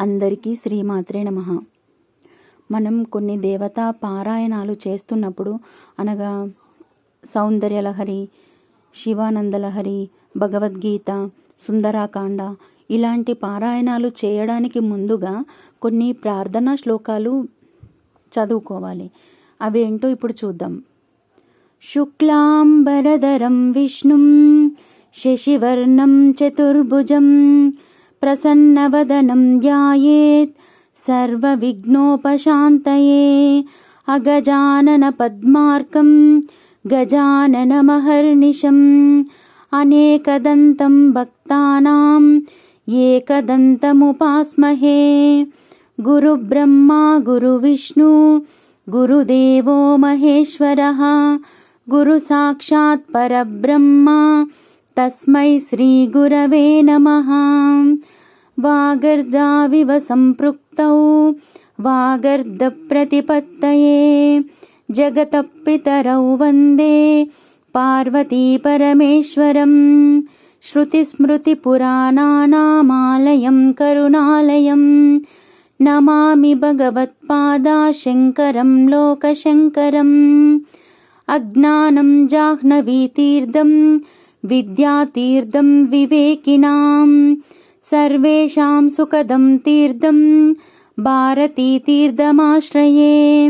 అందరికీ శ్రీమాత్రే నమః. మనం కొన్ని దేవతా పారాయణాలు చేస్తున్నప్పుడు, అనగా సౌందర్యలహరి, శివానందలహరి, భగవద్గీత, సుందరాకాండ ఇలాంటి పారాయణాలు చేయడానికి ముందుగా కొన్ని ప్రార్థనా శ్లోకాలు చదువుకోవాలి. అవేంటో ఇప్పుడు చూద్దాం. శుక్లాంబరధరం విష్ణుం శశివర్ణం చతుర్భుజం ప్రసన్నవదనం ధ్యాయేత్ సర్వవిఘ్నోపశాంతయే. అగజానన పద్మార్కం గజాననమహర్నిశం అనేకదంతం భక్తానాం ఏకదంతముపాస్మహే. గురుబ్రహ్మా గురువిష్ణు గురుదేవో మహేశ్వరః గురు సాక్షాత్ పరబ్రహ్మ తస్మై శ్రీ గురవే నమః. వాగర్ధావివ సంపృక్తౌ వాగర్ధ ప్రతిపత్తయే జగతః పితరౌ వందే పార్వతీ పరమేశ్వరం. శృతిస్మృతిపురాణానామాలయం కరుణాలయం నమామి భగవత్పాదా శంకరం లోకశంకరం. అజ్ఞానం జాహ్నవీతీర్థం విద్యాతీర్థం వివేకినాం సర్వేషాం సుఖదం తీర్థం భారతీతీర్థమాశ్రయే.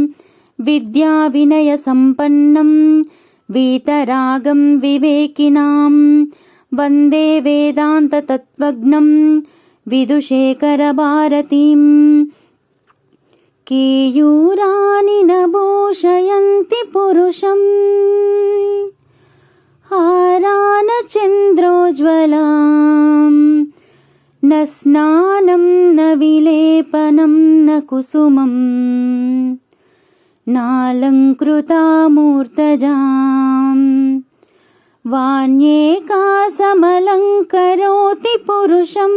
విద్యా వినయ సంపన్నం వీతరాగం వివేకినాం వందే వేదాంత తత్వజ్ఞం విదుషేఖర భారతీం. కేయూరాని నభూషయంతి పురుషం హారాన చంద్రోజ్వలాం న స్నానం న విలేపనం న కుసుమం నాలంకృతా మూర్తజాం. వాణ్యేకా సమలంకరోతి పురుషం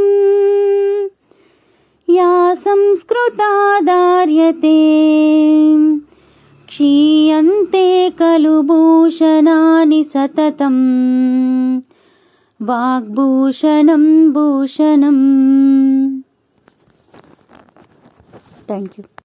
యా సంస్కృతా దార్యతే. క్షీయంతే ఖలు భూషణాని సతతం వాగ్భూషణం భూషణం. Thank you.